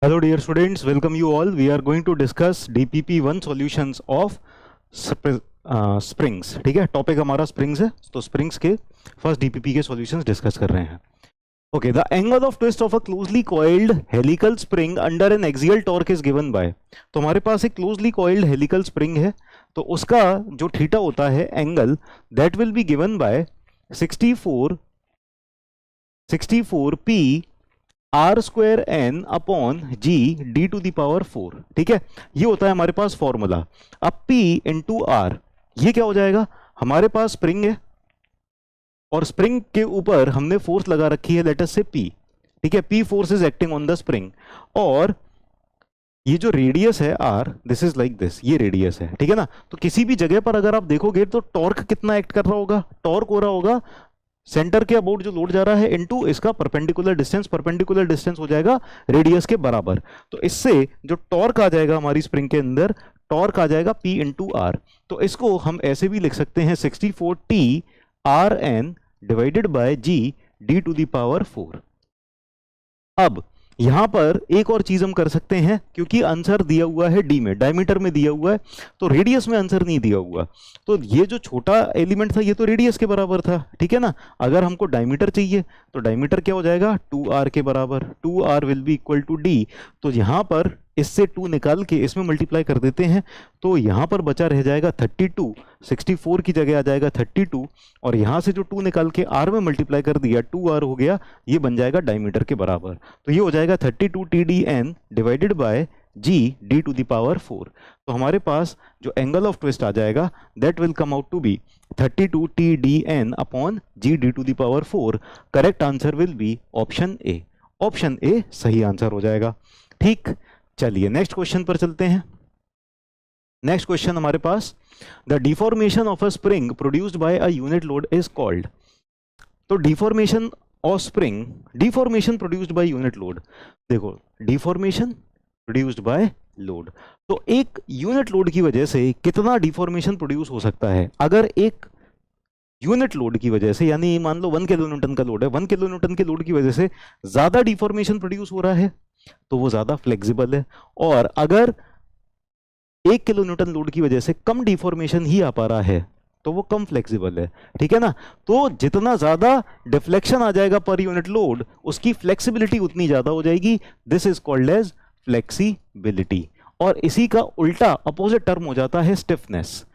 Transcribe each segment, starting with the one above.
Hello dear students, welcome you all. We are going to discuss DPP1 solutions of springs. ठीक है, topic हमारा springs है, तो springs के फर्स्ट DPP के solutions डिस्कस कर रहे हैं. Okay, the angle of twist of a closely coiled helical spring under an axial torque is given by. तो हमारे पास एक closely coiled helical spring है, तो उसका जो थीटा होता है angle that will be given by 64 p r square n upon G D to the power 4. ठीक है, ये होता है हमारे पास फॉर्मूला. अब p इंटू आर, ये क्या हो जाएगा, हमारे पास स्प्रिंग है और स्प्रिंग के ऊपर हमने फोर्स लगा रखी है, लेट अस से p. ठीक है, p force is acting on the spring, और ये जो रेडियस है r, this is like this, ये रेडियस है. ठीक है ना, तो किसी भी जगह पर अगर आप देखोगे तो टॉर्क कितना एक्ट कर रहा होगा, टॉर्क हो रहा होगा सेंटर के अबाउट जो लोड जा रहा है इनटू इसका परपेंडिकुलर डिस्टेंस हो जाएगा रेडियस के बराबर. तो इससे जो टॉर्क आ जाएगा हमारी स्प्रिंग के अंदर, टॉर्क आ जाएगा P इंटू आर. तो इसको हम ऐसे भी लिख सकते हैं 64T RN divided by G D to the power 4. अब यहां पर एक और चीज हम कर सकते हैं, क्योंकि आंसर दिया हुआ है डी में, डायमीटर में दिया हुआ है, तो रेडियस में आंसर नहीं दिया हुआ. तो ये जो छोटा एलिमेंट था ये तो रेडियस के बराबर था. ठीक है ना, अगर हमको डायमीटर चाहिए तो डायमीटर क्या हो जाएगा 2r के बराबर, 2r will be equal to d. तो यहां पर इससे 2 निकाल के इसमें मल्टीप्लाई कर देते हैं, तो यहां पर बचा रह जाएगा 32, 64 की जगह आ जाएगा 32, और यहां से जो 2 निकाल के r में मल्टीप्लाई कर दिया 2r हो गया, ये बन जाएगा डायमीटर के बराबर. तो ये हो जाएगा 32 TDN divided by G D to the power 4. तो हमारे पास जो एंगल ऑफ ट्विस्ट आ जाएगा that will come out to be 32 TDN upon G D to the power 4. Correct answer will be option A. Option A सही answer हो जाएगा. ठीक, चलिए नेक्स्ट क्वेश्चन पर चलते हैं. नेक्स्ट क्वेश्चन हमारे पास, the deformation of a spring produced by a unit load is called. तो deformation of spring, deformation produced by unit load. देखो, डिफॉर्मेशन प्रोड्यूस्ड बाय लोड, तो एक यूनिट लोड की वजह से कितना डिफॉर्मेशन प्रोड्यूस हो सकता है. अगर एक यूनिट लोड की वजह से, यानी मान लो 1 किलो न्यूटन का लोड है, 1 किलो न्यूटन के लोड की वजह से ज्यादा डिफॉर्मेशन प्रोड्यूस हो रहा है तो वो ज्यादा फ्लेक्सिबल है, और अगर 1 किलो न्यूटन लोड की वजह से कम डिफॉर्मेशन ही आ पा रहा है तो वो कम फ्लेक्सिबल है. ठीक है ना, तो जितना ज्यादा डिफ्लेक्शन आ जाएगा पर यूनिट लोड, उसकी फ्लेक्सिबिलिटी उतनी ज्यादा हो जाएगी. This is called as flexibility. और इसी का उल्टा अपोजिट टर्म हो जाता है स्टिफनेस.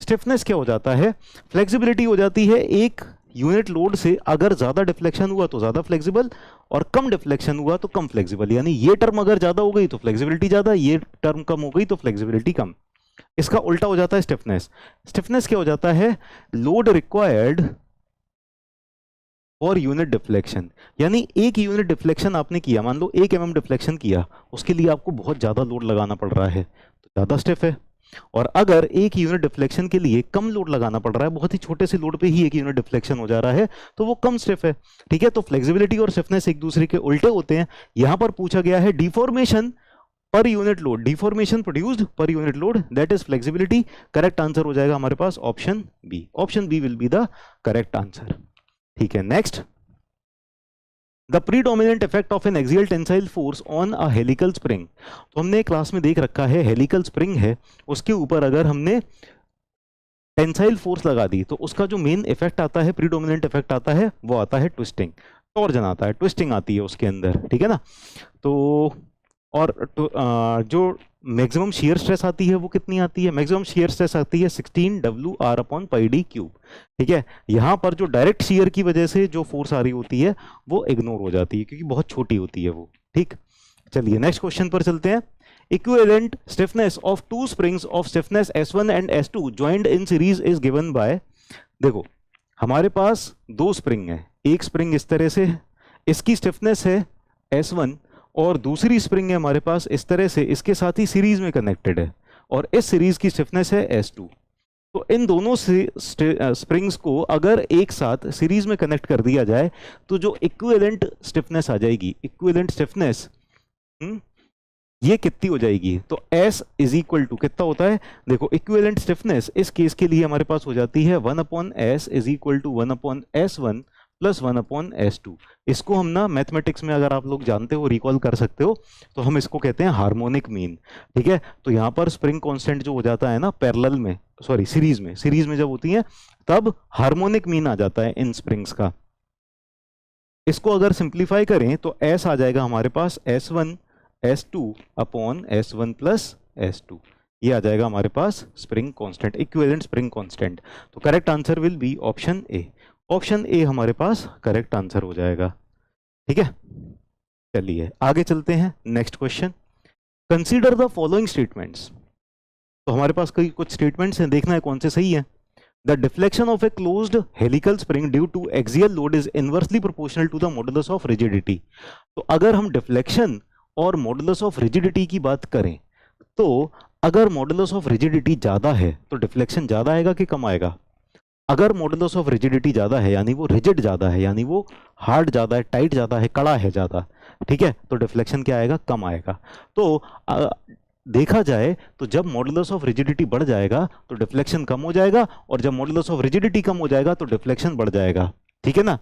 स्टिफनेस क्या हो जाता है, फ्लेक्सिबिलिटी हो जाती है एक यूनिट लोड से अगर ज्यादा डिफ्लेक्शन हुआ तो ज्यादा फ्लेक्सिबल, और कम डिफ्लेक्शन हुआ तो कम फ्लेक्सिबल. यानी ये टर्म अगर ज्यादा हो गई तो फ्लेक्सिबिलिटी ज्यादा, ये टर्म कम हो गई तो फ्लेक्सिबिलिटी कम. इसका उल्टा हो जाता है स्टिफनेस. स्टिफनेस क्या हो जाता है, load required for unit deflection. यानी एक यूनिट डिफ्लेक्शन आपने किया, मान लो 1 mm डिफ्लेक्शन किया, उसके लिए आपको बहुत ज्यादा लोड लगाना पड़ रहा है तो ज्यादा स्टिफ है. और अगर एक यूनिट डिफ्लेक्शन के लिए कम लोड लगाना पड़ रहा है, बहुत ही छोटे से लोड पे ही एक यूनिट डिफ्लेक्शन हो जा रहा है, तो वो कम स्टिफ है. ठीक है, तो फ्लेक्सिबिलिटी और स्टिफनेस एक दूसरे के उल्टे होते हैं. यहां पर पूछा गया है deformation per unit load, deformation produced per unit load, that is flexibility. Correct answer हो जाएगा हमारे पास option B. Option B will be the correct answer. ठीक है, next, the predominant effect of an axial tensile force on a helical spring. तो हमने class में देख रखा है, हेलिकल स्प्रिंग है, उसके ऊपर अगर हमने टेंसाइल फोर्स लगा दी तो उसका जो मेन इफेक्ट आता है, प्रीडोमिनेंट इफेक्ट आता है, वो आता है ट्विस्टिंग. टॉर्जन आता है, ट्विस्टिंग आती है उसके अंदर. ठीक है ना, तो और जो मैक्सिमम शियर स्ट्रेस आती है वो कितनी आती है, मैक्सिमम शियर स्ट्रेस आती है 16 WR upon pi D cube. ठीक है, यहां पर जो डायरेक्ट शियर की वजह से जो फोर्स आ रही होती है वो इग्नोर हो जाती है, क्योंकि बहुत छोटी होती है वो. ठीक, चलिए नेक्स्ट क्वेश्चन पर चलते हैं. Equivalent stiffness of 2 springs of stiffness S1 and S2 joint in series is given by. देखो, हमारे पास 2 स्प्रिंग है, एक स्प्रिंग इस तरह से, इसकी स्टिफनेस है S1, और दूसरी स्प्रिंग है हमारे पास इस तरह से, इसके साथ ही सीरीज में कनेक्टेड है, और इस सीरीज की स्टिफनेस है S2. तो इन दोनों से स्प्रिंग्स को अगर एक साथ सीरीज में कनेक्ट कर दिया जाए तो जो इक्विवेलेंट स्टिफनेस आ जाएगी, इक्विवेलेंट स्टिफनेस ये कितनी हो जाएगी, तो S इज इक्वल टू कितना होता है. देखो, इक्विवेलेंट स्टिफनेस इस केस के लिए हमारे पास हो जाती है 1/s is equal to 1/s1 plus 1/S2। इसको हम ना मैथमेटिक्स में, अगर आप लोग जानते हो, रिकॉल कर सकते हो, तो हम इसको कहते हैं हार्मोनिक मीन। ठीक है, तो यहाँ पर स्प्रिंग कांस्टेंट जो हो जाता है ना पैरेलल में, सॉरी सीरीज में जब होती है तब हार्मोनिक मीन आ जाता है इन स्प्रिंग्स का। इसको अगर सिंप्लीफाई करें तो S आ जाएगा हमारे पास S1 S2/S1 + S2। ये आ जाएगा हमारे पास spring constant, equivalent spring constant. तो correct answer will be option A. Option A हमारे पास करेक्ट आंसर हो जाएगा। ठीक है, चलिए आगे चलते हैं। Next question, consider the following statements. तो हमारे पास कई कुछ स्टेटमेंट्स हैं, देखना है कौन से सही है। The deflection of a closed helical spring due to axial load is inversely proportional to the modulus of rigidity। तो अगर हम डिफ्लेक्शन और मॉडुलस ऑफ रिजिडिटी की बात करें, तो अगर मॉडुलस ऑफ रिजिडिटी ज्यादा है तो डिफ्लेक्शन ज्यादा आएगा कि कम आएगा? अगर मॉडुलस ऑफ रिजिडिटी ज्यादा है यानी वो रिजिड ज्यादा है, यानी वो हार्ड ज्यादा है, टाइट ज्यादा है, कड़ा है ज्यादा, ठीक है, तो डिफ्लेक्शन क्या आएगा? कम आएगा। तो देखा जाए तो जब मॉडुलस ऑफ रिजिडिटी बढ़ जाएगा तो डिफ्लेक्शन कम हो जाएगा, और जब मॉडुलस ऑफ रिजिडिटी कम हो जाएगा तो डिफ्लेक्शन बढ़ जाएगा। ठीक है ना?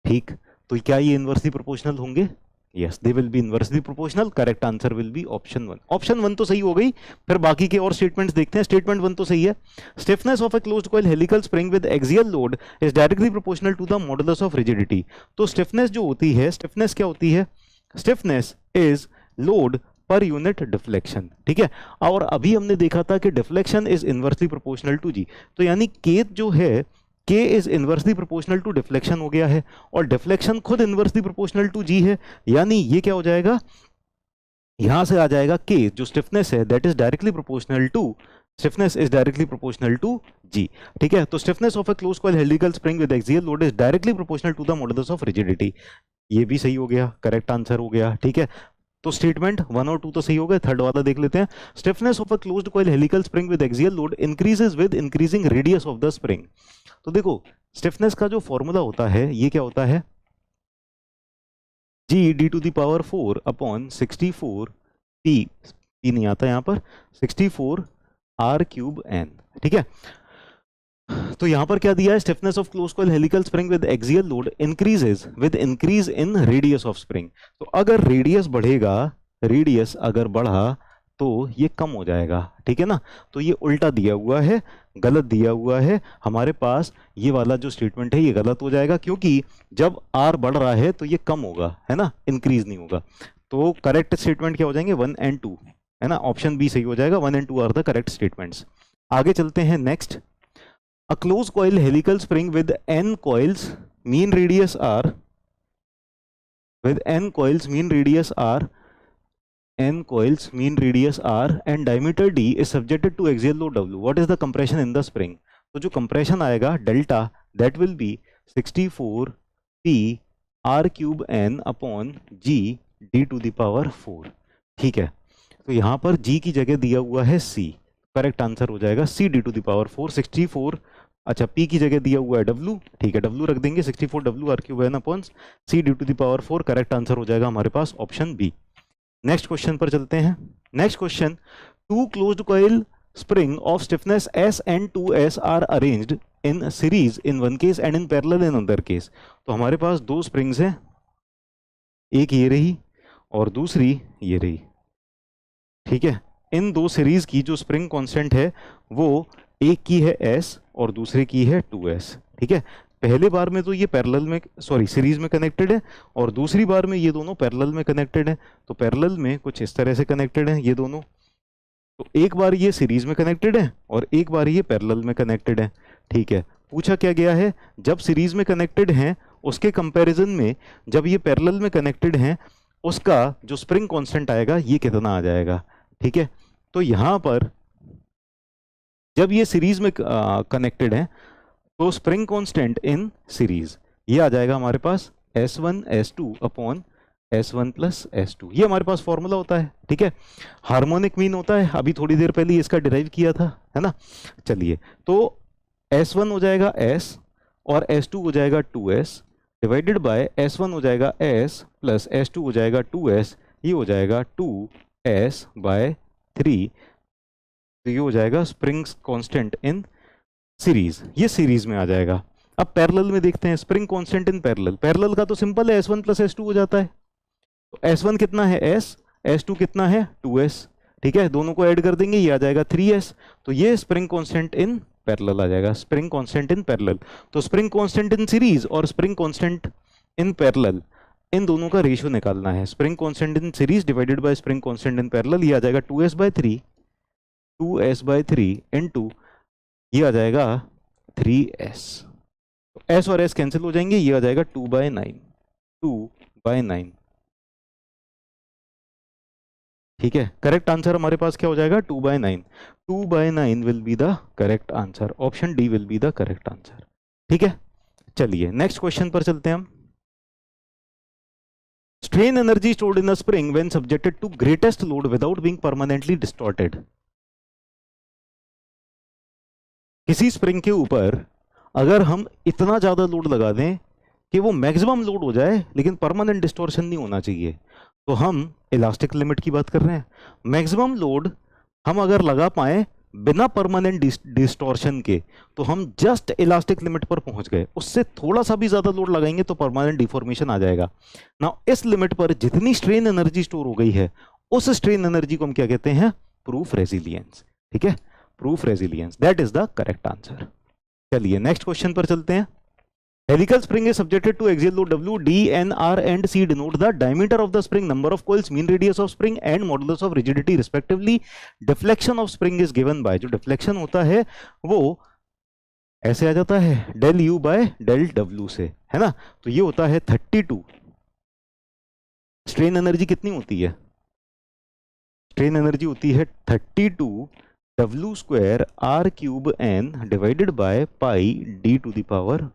ठीक, तो क्या ये इनवर्सली प्रोपोर्शनल होंगे? Yes, they will be inversely proportional. Correct answer will be option 1। Option 1 तो सही हो गई, फिर बाकी के और स्टेटमेंट्स देखते हैं। स्टेटमेंट 1 तो सही है, stiffness of a closed coil helical spring with axial load is directly proportional to the modulus of rigidity. तो स्टिफनेस जो होती है, स्टिफनेस क्या होती है? Stiffness is load per unit deflection. ठीक है, और अभी हमने देखा था कि deflection is inversely proportional to G, तो यानी के जो है, K is inversely proportional to deflection हो गया है, और डिफ्लेक्शन खुद इनवर्सली प्रोपोर्शनल टू जी है, यानी ये क्या हो जाएगा? यहां से आ जाएगा के जो स्टिफनेस है that is directly proportional to, stiffness is directly proportional to G. ठीक है, तो stiffness of a closed coil helical spring with axial load is directly proportional to the modulus of rigidity. ये भी सही हो गया, करेक्ट आंसर हो गया। ठीक है, तो स्टेटमेंट 1 और 2 तो सही हो गए, थर्ड वाला देख लेते हैं। Stiffness of a closed coil helical spring with axial load increases with increasing radius of the spring. तो देखो, स्टिफनेस का जो फॉर्मूला होता है ये क्या होता है? G d⁴ P नहीं आता यहां पर, 64r³ n। ठीक है, तो यहां पर क्या दिया है? Stiffness of closed coil helical spring with axial load increases with increase in radius of spring. तो अगर रेडियस बढ़ेगा, रेडियस अगर बढ़ा तो ये कम हो जाएगा। ठीक है ना? तो ये उल्टा दिया हुआ है, गलत दिया हुआ है हमारे पास। ये वाला जो स्टेटमेंट है ये गलत हो जाएगा, क्योंकि जब आर बढ़ रहा है तो ये कम होगा, है ना, इंक्रीज नहीं होगा। तो करेक्ट स्टेटमेंट क्या हो जाएंगे? 1 और 2, है ना, ऑप्शन बी सही हो जाएगा। 1 और 2 आर द करेक्ट स्टेटमेंट्स। आगे चलते हैं next. A closed coil helical spring with n coils, mean radius r, with n coils, mean radius r, n coils, mean radius r, and diameter d is subjected to axial load W. What is the compression in the spring? तो जो compression आएगा delta, that will be 64p r³n/g d⁴। ठीक है, तो यहाँ पर g की जगह दिया हुआ है c, करेक्ट आंसर हो जाएगा c d⁴। 64, अच्छा p की जगह दिया हुआ है w, ठीक है, w रख देंगे, 64w r³n/c d⁴। Correct answer हो जाएगा हमारे पास ऑप्शन बी। नेक्स्ट क्वेश्चन पर चलते हैं। Next question, 2 closed coil spring of stiffness s and 2s are arranged in series in one case and in parallel in other case. तो हमारे पास दो स्प्रिंग्स हैं, एक ये रही और दूसरी ये रही। ठीक है, इन दो सीरीज की जो स्प्रिंग कांस्टेंट है वो एक की है s और दूसरे की है 2s। ठीक है, पहले बार में तो ये पैरेलल में, सॉरी, सीरीज में कनेक्टेड है, और दूसरी बार में ये दोनों पैरेलल में कनेक्टेड है। तो पैरेलल में कुछ इस तरह से कनेक्टेड है ये दोनों, तो एक बार ये सीरीज में कनेक्टेड है और एक बार ये पैरेलल में कनेक्टेड है। ठीक है, पूछा क्या गया है? जब सीरीज में कनेक्टेड हैं उसके कंपैरिजन में जब ये पैरेलल में कनेक्टेड हैं उसका जो स्प्रिंग कांस्टेंट आएगा ये कितना आ जाएगा। ठीक है, तो यहां पर जब ये सीरीज में कनेक्टेड है तो स्प्रिंग कांस्टेंट इन सीरीज ये आ जाएगा हमारे पास S1 + S2। ये हमारे पास फॉर्मूला होता है। ठीक है, हार्मोनिक मीन होता है, अभी थोड़ी देर पहले इसका डिराइव किया था, है ना। चलिए, तो S1 हो जाएगा S और S2 हो जाएगा 2S डिवाइडेड बाय S1 हो जाएगा S प्लस S2 हो जाएगा 2S, ये हो जाएगा 2S/3। तो ये हो जाएगा स्प्रिंग्स कांस्टेंट इन सीरीज, ये सीरीज में आ जाएगा। अब पैरेलल में देखते हैं, spring constant in parallel, parallel का तो सिंपल है, S1 प्लस S2 हो जाता है। तो S1 कितना है S, S2 कितना है 2S, ठीक है, दोनों को ऐड कर देंगे, ये आ जाएगा 3S। तो ये स्प्रिंग कांस्टेंट इन पैरेलल आ जाएगा, स्प्रिंग कांस्टेंट इन पैरेलल। तो स्प्रिंग कांस्टेंट इन सीरीज और स्प्रिंग कांस्टेंट इन पैरेलल, इन दोनों का रेशियो निकालना है। Spring constant in series divided by spring constant in parallel, ये आ जाएगा 2S/3, 2S/3 इनटू ये आ जाएगा 3S। तो S और S कैंसिल हो जाएंगे, ये आ जाएगा 2/9, 2/9, ठीक है। करेक्ट आंसर हमारे पास क्या हो जाएगा 2/9, 2/9 will be the correct answer, option D will be the correct answer, ठीक है। चलिए नेक्स्ट क्वेश्चन पर चलते हैं हम। Strain energy stored in a spring when subjected to greatest load without being permanently distorted. किसी स्प्रिंग के ऊपर अगर हम इतना ज्यादा लोड लगा दें कि वो मैक्सिमम लोड हो जाए लेकिन परमानेंट डिस्टॉर्शन नहीं होना चाहिए, तो हम इलास्टिक लिमिट की बात कर रहे हैं। मैक्सिमम लोड हम अगर लगा पाए बिना परमानेंट डिस्टॉर्शन के, तो हम जस्ट इलास्टिक लिमिट पर पहुंच गए। उससे थोड़ा सा भी ज्यादा लोड लगाएंगे तो परमानेंट डिफॉर्मेशन आ जाएगा ना। इस लिमिट पर जितनी स्ट्रेन एनर्जी स्टोर हो गई है, उस स्ट्रेन एनर्जी को हम क्या कहते हैं, प्रूफ रेजिलियंस, ठीक है, proof resilience, that is the correct answer. चलिए नेक्स्ट क्वेश्चन पर चलते हैं। Helical spring is subjected to axial load W, D, N, R and C denote the diameter of the spring, number of coils, mean radius of spring and modulus of rigidity respectively. Deflection of spring is given by, जो deflection होता है वो ऐसे आ जाता है del U by del W से, है ना। तो ये होता है 32। स्ट्रेन एनर्जी कितनी होती है, स्ट्रेन एनर्जी होती है 32 W² R³ N divided by pi D to the power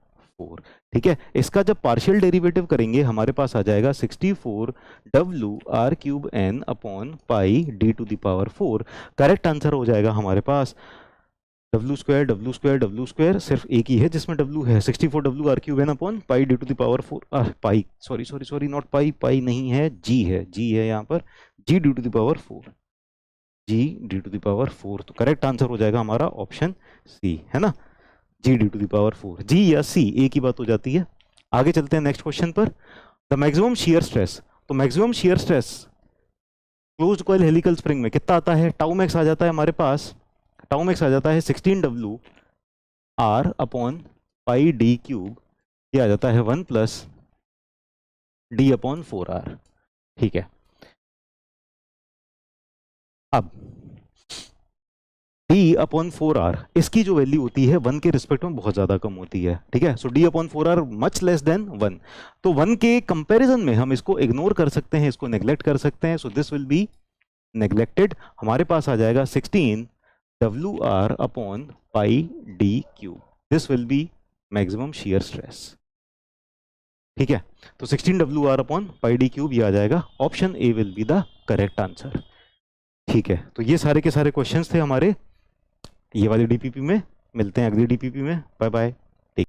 4, ठीक है। इसका जब पार्शियल डेरिवेटिव करेंगे हमारे पास आ जाएगा 64 W R³ N upon pi D to the power 4। Correct answer हो जाएगा हमारे पास W² W² W² सिर्फ एक ही है जिसमें W है, 64 W R³ N upon pi D to the power 4, pi sorry not pi, pi नहीं है, G है, G है यहाँ पर, G D to the power 4, G D to the power 4। तो करेक्ट आंसर हो जाएगा हमारा ऑप्शन सी, है ना, G D to the power 4, G या C एक ही बात हो जाती है। आगे चलते हैं नेक्स्ट क्वेश्चन पर। द मैक्सिमम शियर स्ट्रेस, तो maximum shear stress closed coil helical spring में कितना आता है, टाउ मैक्स आ जाता है हमारे पास, टाउ मैक्स आ जाता है 16 W R upon pi D³, ये आ जाता है 1 प्लस D अपॉन 4R, ठीक है। अब D अपॉन 4R, इसकी जो वैल्यू होती है 1 के रिस्पेक्ट में बहुत ज्यादा कम होती है, ठीक है। सो D upon 4R much less than 1, तो 1 के कंपैरिजन में हम इसको इग्नोर कर सकते हैं, इसको नेग्लेक्ट कर सकते हैं। So this will be neglected. हमारे पास आ जाएगा 16 WR upon pi D³, this will be maximum shear stress, ठीक है। तो 16 WR अपॉन पाई D³ ये आ जाएगा, option A will be the correct answer, ठीक है। तो ये सारे के सारे क्वेश्चंस थे हमारे ये वाली DPP में। मिलते हैं अगली DPP में, बाय बाय।